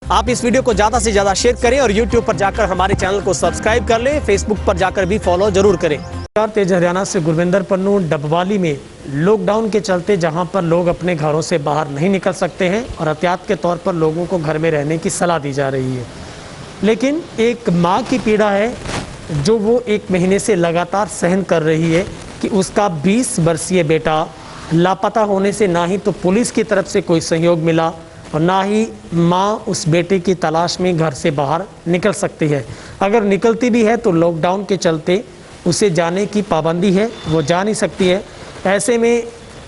आप इस वीडियो को ज़्यादा से ज़्यादा शेयर करें और यूट्यूब पर जाकर हमारे चैनल को सब्सक्राइब कर लें, फेसबुक पर जाकर भी फॉलो जरूर करें। तेज हरियाणा से गुरविंदर पन्नू। डबवाली में लॉकडाउन के चलते जहां पर लोग अपने घरों से बाहर नहीं निकल सकते हैं और एहतियात के तौर पर लोगों को घर में रहने की सलाह दी जा रही है, लेकिन एक माँ की पीड़ा है जो वो 1 महीने से लगातार सहन कर रही है कि उसका 20 वर्षीय बेटा लापता होने से ना ही तो पुलिस की तरफ से कोई सहयोग मिला और ना ही माँ उस बेटे की तलाश में घर से बाहर निकल सकती है। अगर निकलती भी है तो लॉकडाउन के चलते उसे जाने की पाबंदी है, वो जा नहीं सकती है। ऐसे में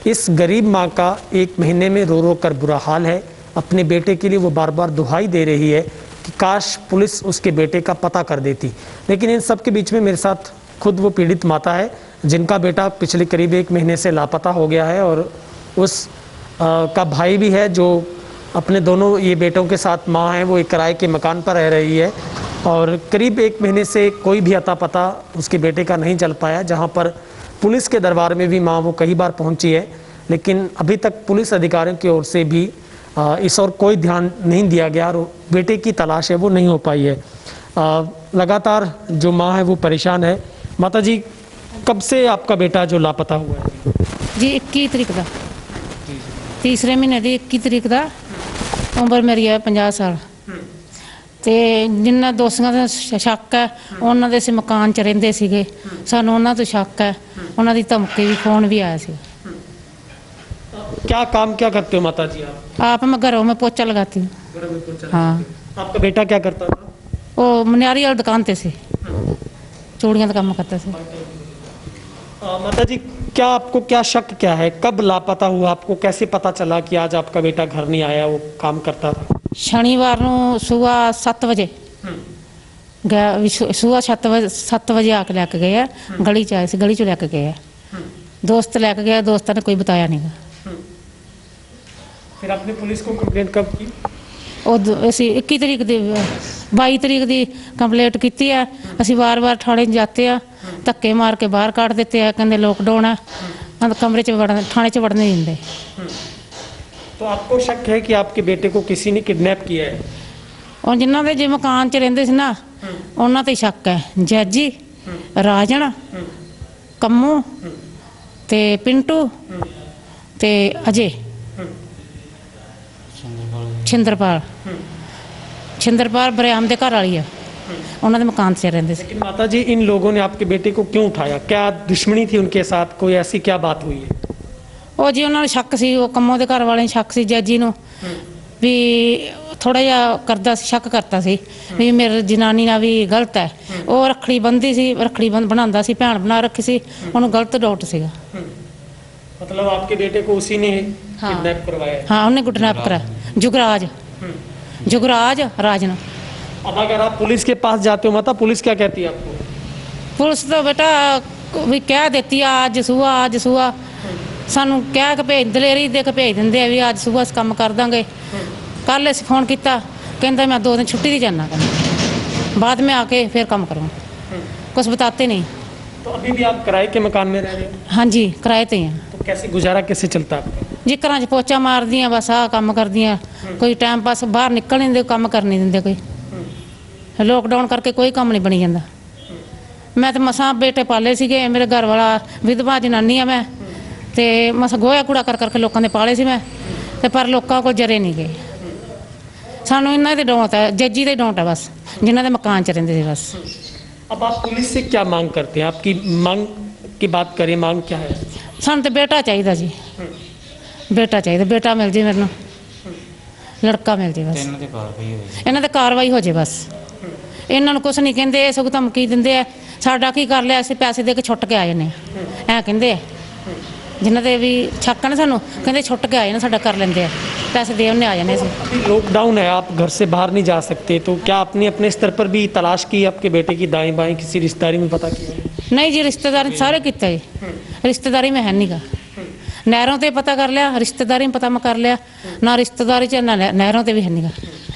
इस गरीब माँ का 1 महीने में रो रो कर बुरा हाल है। अपने बेटे के लिए वो बार बार दुहाई दे रही है कि काश पुलिस उसके बेटे का पता कर देती। लेकिन इन सब के बीच में मेरे साथ खुद वो पीड़ित माता है जिनका बेटा पिछले करीब 1 महीने से लापता हो गया है और उस का भाई भी है जो अपने दोनों ये बेटों के साथ माँ है, वो एक किराए के मकान पर रह रही है और करीब 1 महीने से कोई भी अता पता उसके बेटे का नहीं चल पाया। जहाँ पर पुलिस के दरबार में भी माँ वो कई बार पहुँची है, लेकिन अभी तक पुलिस अधिकारियों की ओर से भी इस और कोई ध्यान नहीं दिया गया और बेटे की तलाश है वो नहीं हो पाई है। लगातार जो माँ है वो परेशान है। माता जी, कब से आपका बेटा जो लापता हुआ है? जी 21 तरीक का, तीसरे महीने की 21 तरीक का। उम्र मेरी है 50 साल। ਤੇ ਜਿਨ੍ਹਾਂ ਦੋਸ਼ੀਆਂ ਦਾ ਸ਼ੱਕ ਹੈ ਉਹਨਾਂ ਦੇ ਅਸੀਂ ਮਕਾਨ 'ਚ ਰਹਿੰਦੇ ਸੀਗੇ, ਸਾਨੂੰ ਉਹਨਾਂ ਤੋਂ ਸ਼ੱਕ ਹੈ, ਉਹਨਾਂ ਦੀ ਧਮਕੀ ਵੀ ਫੋਨ भी आया ਸੀ। क्या काम क्या करते हो माता जी आप? मैं घरों में पोछा लगाती हूँ। हाँ। आपका बेटा क्या करता था? वो मनियारी वाली दुकान पे से चूड़ियाँ का काम करता था। माता जी, क्या आपको क्या शक क्या है, कब लापता हुआ, आपको कैसे पता चला कि आज आपका बेटा घर नहीं आया, वो काम करता था? शनिवार ਨੂੰ सुबह 7 ਵਜੇ ਗਿਆ, ਸੁਬਹ 7 ਵਜੇ ਆ ਕੇ ਲੈ ਕੇ ਗਏ ਆ, ਗਲੀ 'ਚ ਆਏ ਸੀ, ਗਲੀ 'ਚ ਲੈ ਕੇ ਗਏ ਆ, दोस्त ਲੈ ਕੇ गया, दोस्तां ने कोई बताया नहीं। फिर आपने पुलिस को कंप्लेंट कब की? ਅਸੀਂ 21 ਤਰੀਕ ਦੀ 22 ਤਰੀਕ ਦੀ ਕੰਪਲੇਂਟ ਕੀਤੀ ਆ। ਅਸੀਂ ਵਾਰ-ਵਾਰ ਥਾਣੇ ਜਾते ਆ, ਧੱਕੇ ਮਾਰ ਕੇ ਬਾਹਰ ਕੱਢ ਦਿੱਤੇ ਆ, ਕਹਿੰਦੇ ਲੋਕਡਾਊਨ ਆ, ਕਮਰੇ 'ਚ ਵੜਨ, ਥਾਣੇ 'ਚ ਵੜਨ नहीं ਦਿੰਦੇ। तो आपको शक है कि आपके बेटे को किसी ने किडनैप किया है? और जिन्हों के जो मकान 'ਚ ਰਹਿੰਦੇ ਸੀ ਨਾ ਉਹਨਾਂ ਤੇ ਸ਼ੱਕ ਹੈ। ਜੈਜੀ, ਰਾਜਨ, ਕੰਮੂ ਤੇ ਪਿੰਟੂ ਤੇ ਅਜੇ, छिंदरपाल बरियाम के घर वाली है, उन्होंने मकान से रहते थे। लेकिन माता जी, इन लोगों ने आपके बेटे को क्यों उठाया? क्या दुश्मनी थी उनके साथ, कोई ऐसी क्या बात हुई है? वो जी उन्होंने शक सी, वो कम्मों के घर वाले शक सी जैजी नूं भी थोड़ा जिहा करदा सी, शक करता सी भी मेरी जनानी ना भी गलत है। वो रखड़ी बंदी सी, रखड़ी बनांदा सी, भैन बना रखी सी, उन्होंने गलत डाउट सीगा। मतलब आपके बेटे को उसी ने किडनैप करवाया? हाँ, उन्हें किडनैप कराया। जुगराज राजन। अब अगर आप पुलिस के पास जाते हो माता, पुलिस क्या कहती है आपको? पुलिस तो बेटा भी कह देती है आज सुबह सानू कह के भेज, दलेरी दे के भेज देंगे भी आज सुबह अस काम कर देंगे। कल अस फोन किया, कहता मैं 2 दिन छुट्टी दी जाना, बाद में आके फिर काम करूँ, कुछ बताते नहीं। तो अभी भी आप किराए के मकान में रह रहे हो? हाँ जी, किराए ते हैं। तो कैसे गुजारा कैसे चलता है? जी घर च पोचा मार दियाँ, बस आ काम कर दियाँ, कोई टाइम पास बाहर निकल नहीं देंगे, काम कर नहीं देंगे। कोई लॉकडाउन करके कोई काम नहीं बनी जाता। मैं तो मसा बेटे पाले सीगे, मेरे घर वाला विधवा जनानी है मैं, तो मसा गोया कूड़ा कर करके लोगों ने पाले सी मैं, तो पर लोगों को जरे नहीं गए। सानू इन्हों के डोंट है, जजी के डोंट है बस, जिन्हों के मकान च रहिंदे सी बस। अब आप पुलिस से क्या मांग करते हैं? आपकी मांग की बात करें, मांग क्या है? सानू तो बेटा चाहिए जी, बेटा चाहिए, बेटा मिल जाए, मेरे लड़का मिल जाए बस, इन्हों ते कार्रवाई हो जाए बस। इन्हों कुछ नहीं कहते, सगों धमकी देंगे है, साडा की कर लिया, असीं पैसे दे के छुट के आ जाने, ऐ कहते हैं। जिन्हों के भी शक है ना, सानू कहते छुट के आ जाना, साडा कर लेंगे, पैसे दे उन्हें आ जाने। लॉकडाउन है, आप घर से बाहर नहीं जा सकते, तो क्या आपने अपने स्तर पर भी तलाश की आपके बेटे की दाएं बाएं, किसी रिश्तेदारी में पता किया? नहीं जी, रिश्तेदारी सारे किया जी, रिश्तेदारी में है नहीं गा। नहरों ते पता कर लिया, रिश्तेदारी में पता मैं कर लिया, ना रिश्तेदारी च ना नहरों ते भी है नहीं गा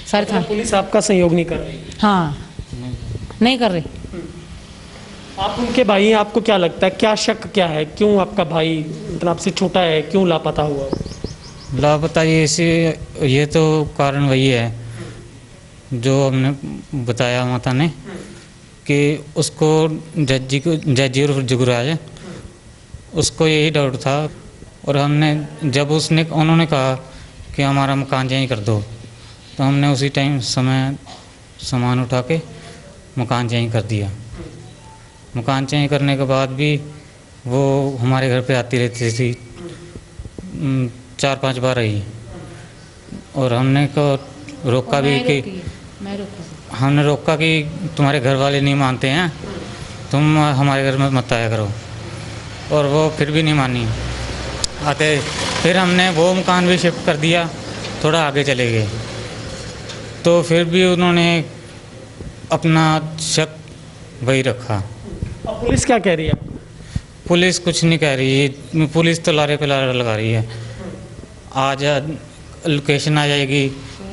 सारे थाने। पुलिस आपका सहयोग नहीं कर रही? हाँ, नहीं कर रही। आप उनके भाई हैं, आपको क्या लगता है, क्या शक क्या है, क्यों आपका भाई मतलब आपसे छोटा है, क्यों लापता हुआ? लापता ये तो कारण वही है जो हमने बताया माता ने कि उसको जज्जी और जुगराज उसको यही डाउट था। और हमने जब उन्होंने कहा कि हमारा मकान चेंज कर दो, तो हमने उसी टाइम सामान उठा के मकान चेंज कर दिया। मकान चेंज करने के बाद भी वो हमारे घर पे आती रहती थी, 4-5 बार आई। और हमने को रोका भी कि हमने रोका कि तुम्हारे घर वाले नहीं मानते हैं, तुम हमारे घर में मत आया करो। और वो फिर भी नहीं मानी आते। फिर हमने वो मकान भी शिफ्ट कर दिया, थोड़ा आगे चले गए, तो फिर भी उन्होंने अपना शक वही रखा। अब पुलिस क्या कह रही है? पुलिस कुछ नहीं कह रही है, पुलिस तो लारे पे लारे लगा रही है। आज लोकेशन आ जाएगी,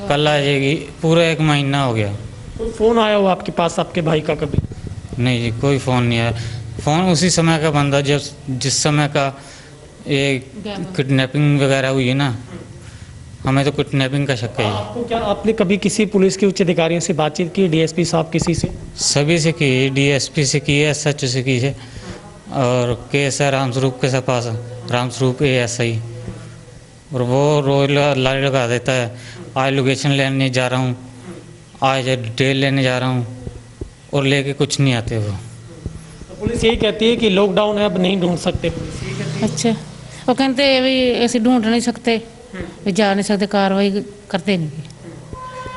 कल आ जाएगी, पूरा 1 महीना हो गया। कोई फ़ोन आया हो आपके पास आपके भाई का कभी? नहीं जी, कोई फ़ोन नहीं आया। फ़ोन उसी समय का बंदा जिस समय का ये किडनैपिंग वगैरह हुई है ना, हमें तो किडनैपिंग का शक है। आपको क्या, आपने कभी किसी पुलिस के उच्च अधिकारियों से बातचीत की, डीएसपी साहब किसी से? सभी से की, डीएसपी से की है, SHO से की है, और केस है रामस्वरूप के पास, रामस्वरूप ASI। और वो रोज लारे लगा देता है, आज लोकेशन लेने जा रहा हूँ, आज डिटेल लेने जा रहा हूँ, और लेके कुछ नहीं आते वो। तो पुलिस यही कहती है कि लॉकडाउन है, अब नहीं ढूंढ सकते। पुलिस यही कहती है। अच्छा, वो कहते भी ऐसे ढूंढ नहीं सकते, भी जा नहीं सकते, कार्रवाई करते नहीं,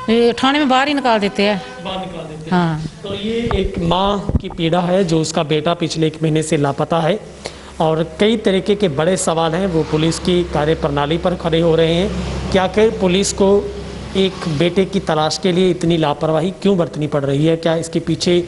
ये थाने में बाहर ही निकाल देते हैं। बाहर निकाल देते हैं। हाँ, तो ये एक माँ की पीड़ा है जो उसका बेटा पिछले 1 महीने से लापता है, और कई तरीके के बड़े सवाल हैं वो पुलिस की कार्यप्रणाली पर खड़े हो रहे हैं कि आखिर पुलिस को एक बेटे की तलाश के लिए इतनी लापरवाही क्यों बरतनी पड़ रही है? क्या इसके पीछे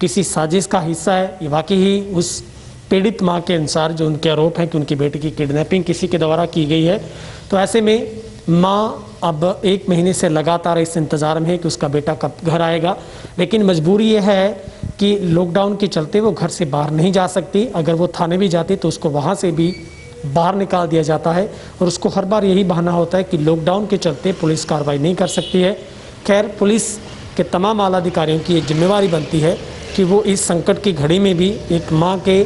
किसी साजिश का हिस्सा है? ये वाकई ही उस पीड़ित माँ के अनुसार जो उनके आरोप हैं कि उनकी बेटी की किडनैपिंग किसी के द्वारा की गई है। तो ऐसे में माँ अब 1 महीने से लगातार इस इंतज़ार में है कि उसका बेटा कब घर आएगा, लेकिन मजबूरी ये है कि लॉकडाउन के चलते वो घर से बाहर नहीं जा सकती। अगर वो थाने भी जाती तो उसको वहाँ से भी बाहर निकाल दिया जाता है, और उसको हर बार यही बहाना होता है कि लॉकडाउन के चलते पुलिस कार्रवाई नहीं कर सकती है। खैर, पुलिस के तमाम आला अधिकारियों की एक जिम्मेवारी बनती है कि वो इस संकट की घड़ी में भी एक माँ के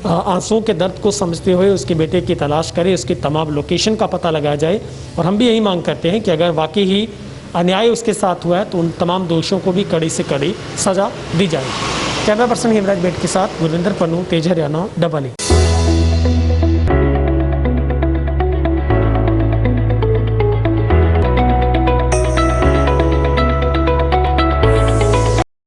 आंसुओं के दर्द को समझते हुए उसके बेटे की तलाश करे, उसकी तमाम लोकेशन का पता लगाया जाए। और हम भी यही मांग करते हैं कि अगर वाकई ही अन्याय उसके साथ हुआ है तो उन तमाम दोषियों को भी कड़ी से कड़ी सज़ा दी जाए। कैमरा पर्सन हेमराज बेट के साथ गुरविंदर पन्नू, तेज हरियाणा, डबल।